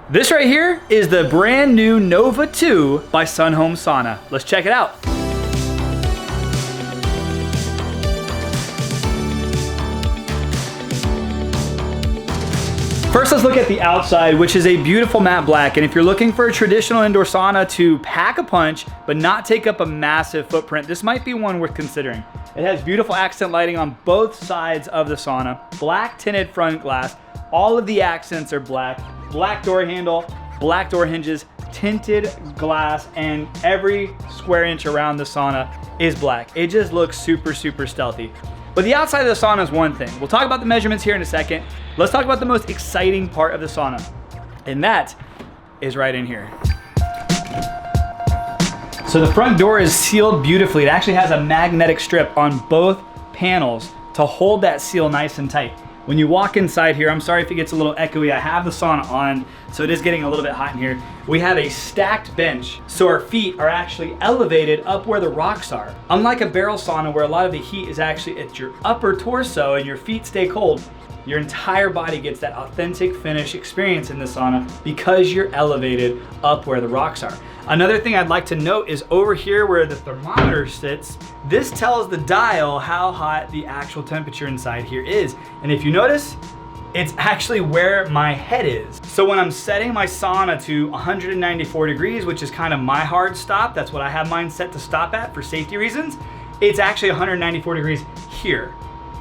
This right here is the brand new Nova 2 by Sun Home Sauna. Let's check it out. First, let's look at the outside, which is a beautiful matte black. And if you're looking for a traditional indoor sauna to pack a punch, but not take up a massive footprint, this might be one worth considering. It has beautiful accent lighting on both sides of the sauna, black tinted front glass. All of the accents are black, black door handle, black door hinges, tinted glass, and every square inch around the sauna is black. It just looks super, super stealthy. But the outside of the sauna is one thing. We'll talk about the measurements here in a second. Let's talk about the most exciting part of the sauna, and that is right in here. So the front door is sealed beautifully. It actually has a magnetic strip on both panels to hold that seal nice and tight. When you walk inside here, I'm sorry if it gets a little echoey, I have the sauna on, so it is getting a little bit hot in here. We have a stacked bench, so our feet are actually elevated up where the rocks are. Unlike a barrel sauna where a lot of the heat is actually at your upper torso and your feet stay cold, your entire body gets that authentic finish experience in the sauna because you're elevated up where the rocks are. Another thing I'd like to note is over here where the thermometer sits, this tells the dial how hot the actual temperature inside here is. And if you notice, it's actually where my head is. So when I'm setting my sauna to 194 degrees, which is kind of my hard stop, that's what I have mine set to stop at for safety reasons, it's actually 194 degrees here,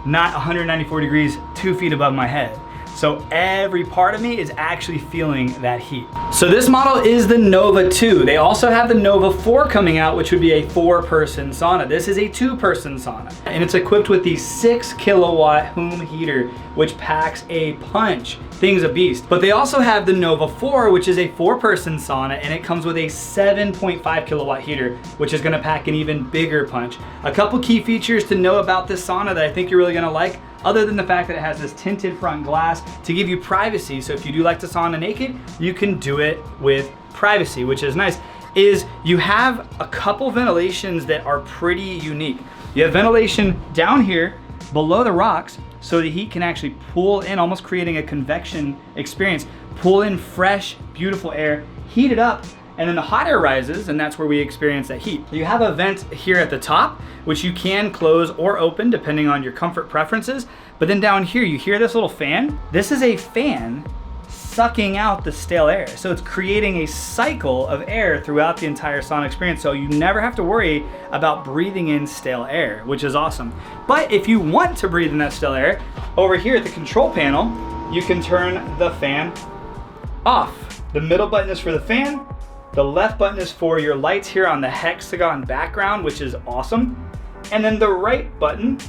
not 194 degrees 2 feet above my head. So every part of me is actually feeling that heat. So this model is the Nova 2. They also have the Nova 4 coming out, which would be a 4-person sauna. This is a 2-person sauna. And it's equipped with the 6 kilowatt home heater, which packs a punch. Thing's a beast. But they also have the Nova 4, which is a 4-person sauna, and it comes with a 7.5 kilowatt heater, which is gonna pack an even bigger punch. A couple key features to know about this sauna that I think you're really gonna like, other than the fact that it has this tinted front glass to give you privacy. So if you do like to sauna naked, you can do it with privacy, which is nice, is you have a couple ventilations that are pretty unique. You have ventilation down here below the rocks, so the heat can actually pull in, almost creating a convection experience, pull in fresh, beautiful air, heat it up, and then the hot air rises, and that's where we experience that heat. You have a vent here at the top, which you can close or open depending on your comfort preferences. But then down here, you hear this little fan? This is a fan sucking out the stale air. So it's creating a cycle of air throughout the entire sauna experience. So you never have to worry about breathing in stale air, which is awesome. But if you want to breathe in that stale air, over here at the control panel, you can turn the fan off. The middle button is for the fan. The left button is for your lights here on the hexagon background, which is awesome. And then the right button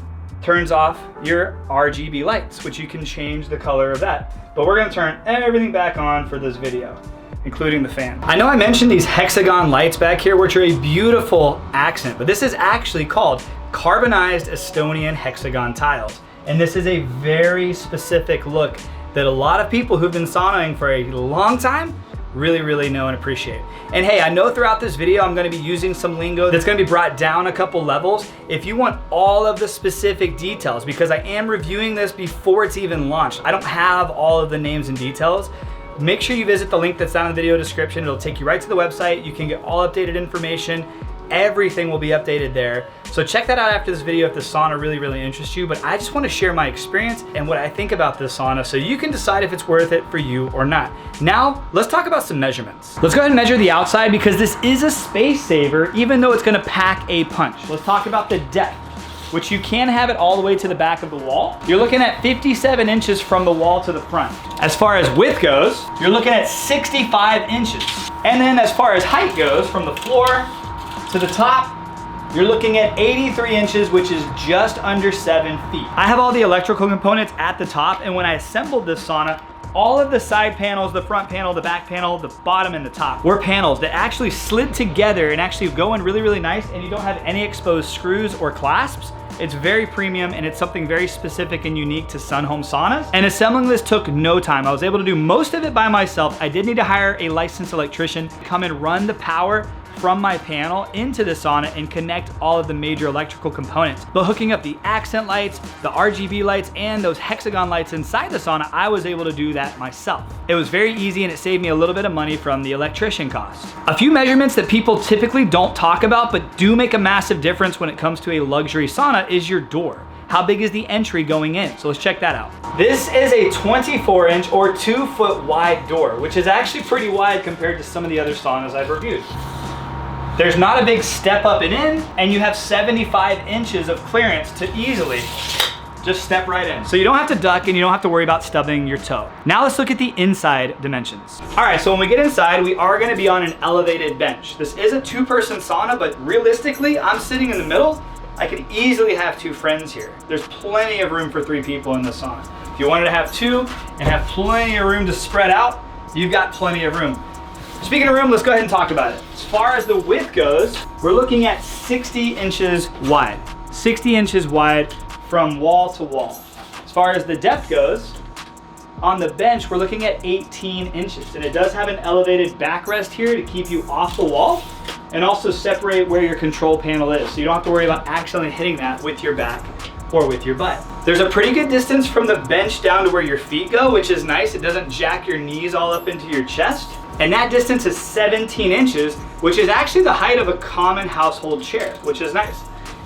turns off your RGB lights, which you can change the color of that. But we're gonna turn everything back on for this video, including the fan. I know I mentioned these hexagon lights back here, which are a beautiful accent, but this is actually called carbonized Estonian hexagon tiles. And this is a very specific look that a lot of people who've been saunaing for a long time really know and appreciate. And hey, I know throughout this video I'm gonna be using some lingo that's gonna be brought down a couple levels. If you want all of the specific details, because I am reviewing this before it's even launched, I don't have all of the names and details, make sure you visit the link that's down in the video description. It'll take you right to the website. You can get all updated information. Everything will be updated there. So check that out after this video if the sauna really interests you. But I just want to share my experience and what I think about this sauna so you can decide if it's worth it for you or not. Now, let's talk about some measurements. Let's go ahead and measure the outside because this is a space saver, even though it's going to pack a punch. Let's talk about the depth, which you can have it all the way to the back of the wall. You're looking at 57 inches from the wall to the front. As far as width goes, you're looking at 65 inches. And then as far as height goes, from the floor to the top, you're looking at 83 inches, which is just under 7 feet. I have all the electrical components at the top, and when I assembled this sauna, all of the side panels, the front panel, the back panel, the bottom, and the top were panels that actually slid together and actually go in really nice, and you don't have any exposed screws or clasps. It's very premium, and it's something very specific and unique to Sun Home Saunas. And assembling this took no time. I was able to do most of it by myself. I did need to hire a licensed electrician to come and run the power from my panel into the sauna and connect all of the major electrical components. But hooking up the accent lights, the RGB lights, and those hexagon lights inside the sauna, I was able to do that myself. It was very easy and it saved me a little bit of money from the electrician cost. A few measurements that people typically don't talk about but do make a massive difference when it comes to a luxury sauna is your door. How big is the entry going in? So let's check that out. This is a 24-inch or 2-foot wide door, which is actually pretty wide compared to some of the other saunas I've reviewed. There's not a big step up and in, and you have 75 inches of clearance to easily just step right in. So you don't have to duck and you don't have to worry about stubbing your toe. Now let's look at the inside dimensions. All right, so when we get inside, we are gonna be on an elevated bench. This is a 2-person sauna, but realistically, I'm sitting in the middle. I could easily have 2 friends here. There's plenty of room for 3 people in the sauna. If you wanted to have 2 and have plenty of room to spread out, you've got plenty of room. Speaking of room, let's go ahead and talk about it. As far as the width goes, we're looking at 60 inches wide. 60 inches wide from wall to wall. As far as the depth goes, on the bench, we're looking at 18 inches. And it does have an elevated backrest here to keep you off the wall and also separate where your control panel is. So you don't have to worry about accidentally hitting that with your back or with your butt. There's a pretty good distance from the bench down to where your feet go, which is nice. It doesn't jack your knees all up into your chest. And that distance is 17 inches, which is actually the height of a common household chair, which is nice.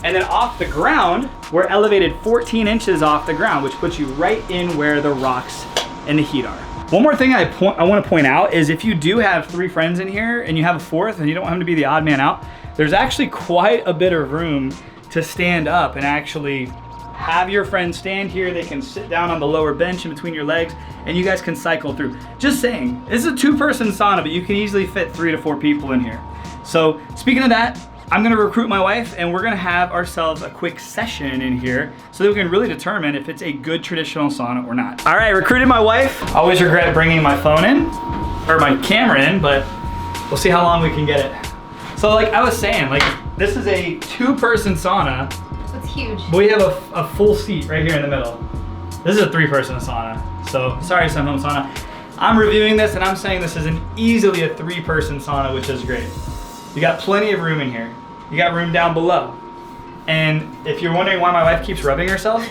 And then off the ground, we're elevated 14 inches off the ground, which puts you right in where the rocks and the heat are. One more thing I want to point out is if you do have 3 friends in here and you have a 4th and you don't want him to be the odd man out, there's actually quite a bit of room to stand up and actually have your friends stand here. They can sit down on the lower bench in between your legs and you guys can cycle through. Just saying, this is a 2-person sauna, but you can easily fit 3 to 4 people in here. So speaking of that, I'm gonna recruit my wife and we're gonna have ourselves a quick session in here so that we can really determine if it's a good traditional sauna or not. All right, recruited my wife. Always regret bringing my phone in, or my camera in, but we'll see how long we can get it. So like I was saying, like this is a 2-person sauna. It's huge. But we have a full seat right here in the middle. This is a 3-person sauna. So sorry, Sun Home Sauna. I'm reviewing this and I'm saying this is easily a 3-person sauna, which is great. You got plenty of room in here. You got room down below. And if you're wondering why my wife keeps rubbing herself,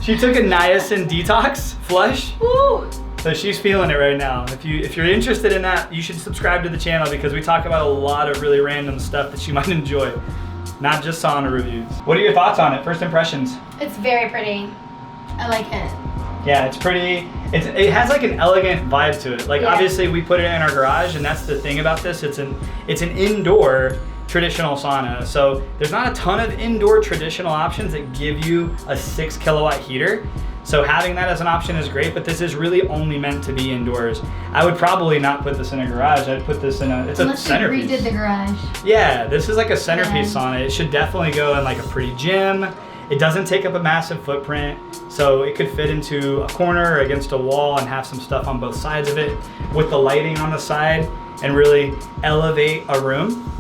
she took a niacin detox flush. Woo. So she's feeling it right now. If you're interested in that, you should subscribe to the channel because we talk about a lot of really random stuff that you might enjoy. Not just sauna reviews. What are your thoughts on it? First impressions? It's very pretty. I like it. Yeah, it's pretty. It has like an elegant vibe to it. Like yeah. Obviously we put it in our garage, and that's the thing about this. It's an indoor traditional sauna. So there's not a ton of indoor traditional options that give you a 6 kilowatt heater. So having that as an option is great, but this is really only meant to be indoors. I would probably not put this in a garage. I'd put this in it's a centerpiece. Unless you redid the garage. Yeah, this is like a centerpiece sauna. It should definitely go in like a pretty gym. It doesn't take up a massive footprint, so it could fit into a corner or against a wall and have some stuff on both sides of it with the lighting on the side and really elevate a room.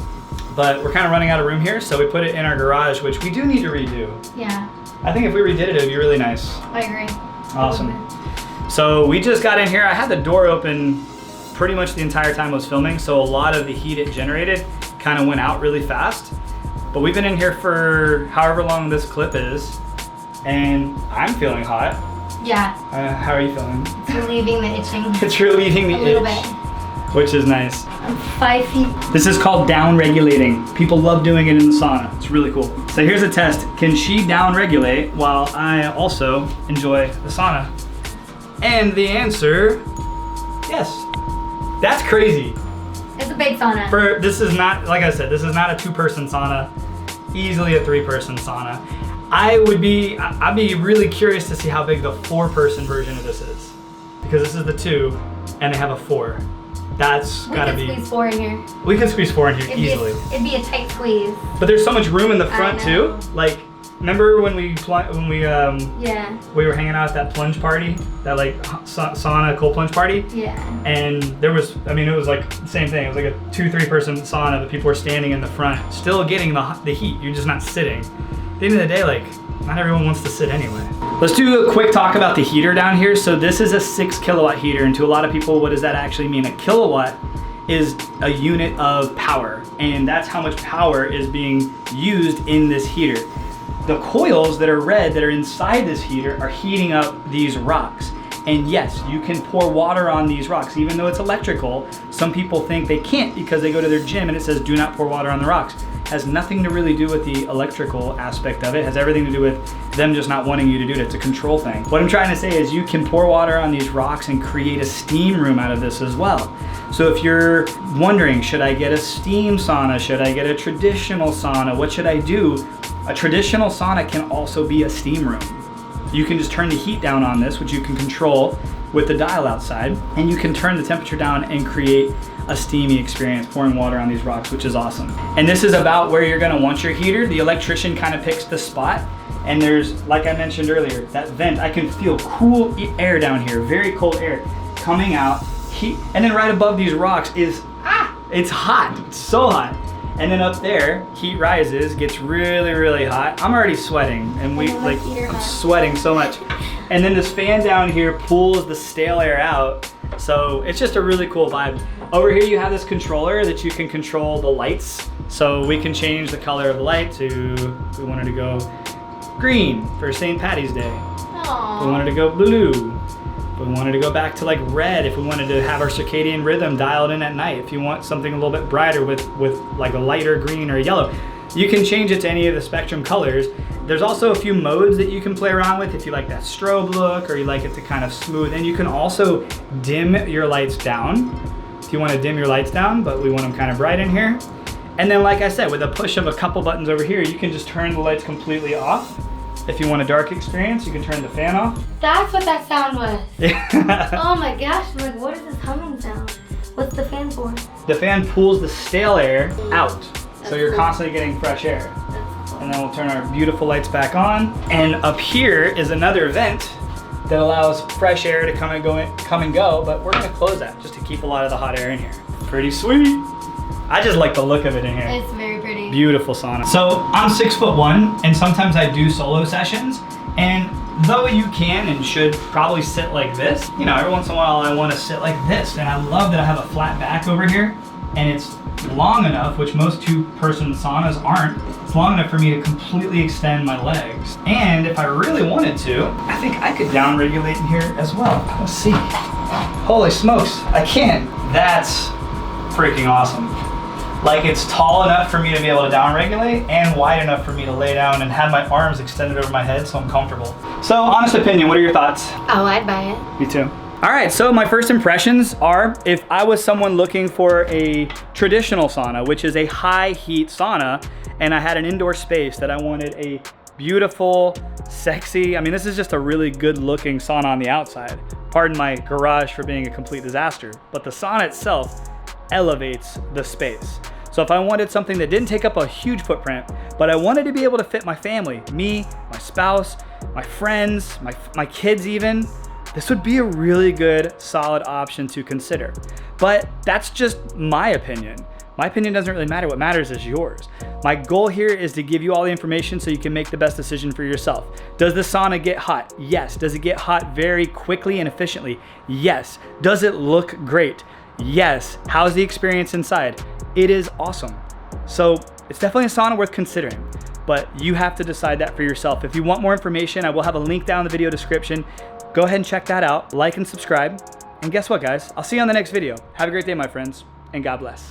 But we're kind of running out of room here, so we put it in our garage, which we do need to redo. Yeah. I think if we redid it, it would be really nice. I agree. Awesome. So we just got in here. I had the door open pretty much the entire time I was filming, so a lot of the heat it generated kind of went out really fast. But we've been in here for however long this clip is, and I'm feeling hot. Yeah. How are you feeling? It's relieving the itching. It's relieving the itch. A little bit. Which is nice. I'm 5 feet. This is called down regulating. People love doing it in the sauna. It's really cool. So here's a test. Can she down regulate while I also enjoy the sauna? And the answer, yes. That's crazy. It's a big sauna. This is not, like I said, this is not a 2-person sauna. Easily a 3-person sauna. I'd be really curious to see how big the 4-person version of this is. Because this is the 2, and they have a 4. That's gotta be. We could squeeze 4 in here. We could squeeze 4 in here easily. It'd be a tight squeeze. But there's so much room in the front too. Like, remember when we were hanging out at that plunge party, that like sauna cold plunge party? Yeah. And there was, it was like the same thing. It was like a 2-3 person sauna, but people were standing in the front, still getting the heat. You're just not sitting. At the end of the day, like, not everyone wants to sit anyway. Let's do a quick talk about the heater down here. So this is a 6 kilowatt heater, and to a lot of people, what does that actually mean? A kilowatt is a unit of power, and that's how much power is being used in this heater. The coils that are red that are inside this heater are heating up these rocks. And yes, you can pour water on these rocks, even though it's electrical. Some people think they can't because they go to their gym and it says do not pour water on the rocks. It has nothing to really do with the electrical aspect of it. It has everything to do with them just not wanting you to do it. It's a control thing. What I'm trying to say is you can pour water on these rocks and create a steam room out of this as well. So if you're wondering, should I get a steam sauna? Should I get a traditional sauna? What should I do? A traditional sauna can also be a steam room. You can just turn the heat down on this, which you can control with the dial outside, and you can turn the temperature down and create a steamy experience pouring water on these rocks, which is awesome. And this is about where you're gonna want your heater. The electrician kind of picks the spot, and there's, like I mentioned earlier, that vent. I can feel cool air down here, very cold air coming out, heat, and then right above these rocks is, it's hot, it's so hot. And then up there, heat rises, gets really, really hot. I'm already sweating, and I'm sweating so much. And then this fan down here pulls the stale air out. So it's just a really cool vibe. Over here you have this controller that you can control the lights. So we can change the color of the light to, if we wanted to go green for St. Patty's Day. Aww. If we wanted to go blue. If we wanted to go back to like red, if we wanted to have our circadian rhythm dialed in at night, if you want something a little bit brighter with like a lighter green or yellow, you can change it to any of the spectrum colors. There's also a few modes that you can play around with if you like that strobe look or you like it to kind of smooth. And you can also dim your lights down if you want to dim your lights down, but we want them kind of bright in here. And then like I said, with a push of a couple buttons over here, you can just turn the lights completely off. If you want a dark experience, you can turn the fan off. That's what that sound was. Oh my gosh, I'm like, what is this humming sound? What's the fan for? The fan pulls the stale air out. So you're cool. constantly getting fresh air. And then we'll turn our beautiful lights back on. And up here is another vent that allows fresh air to come and go, but we're gonna close that just to keep a lot of the hot air in here. Pretty sweet. I just like the look of it in here. It's very pretty. Beautiful sauna. So I'm 6'1", and sometimes I do solo sessions, and though you can and should probably sit like this, you know, every once in a while I want to sit like this, and I love that I have a flat back over here, and it's long enough, which most two-person saunas aren't. It's long enough for me to completely extend my legs. And if I really wanted to, I think I could down-regulate in here as well. Let's see. Holy smokes, I can. That's freaking awesome. Like, it's tall enough for me to be able to down-regulate and wide enough for me to lay down and have my arms extended over my head so I'm comfortable. So, honest opinion, what are your thoughts? Oh, I'd buy it. Me too. All right, so my first impressions are, if I was someone looking for a traditional sauna, which is a high heat sauna, and I had an indoor space that I wanted a beautiful, sexy, I mean, this is just a really good looking sauna on the outside. Pardon my garage for being a complete disaster, but the sauna itself elevates the space. So if I wanted something that didn't take up a huge footprint, but I wanted to be able to fit my family, me, my spouse, my friends, my kids even, this would be a really good, solid option to consider. But that's just my opinion. My opinion doesn't really matter. What matters is yours. My goal here is to give you all the information so you can make the best decision for yourself. Does the sauna get hot? Yes. Does it get hot very quickly and efficiently? Yes. Does it look great? Yes. How's the experience inside? It is awesome. So it's definitely a sauna worth considering, but you have to decide that for yourself. If you want more information, I will have a link down in the video description. Go ahead and check that out, like and subscribe. And guess what, guys? I'll see you on the next video. Have a great day, my friends, and God bless.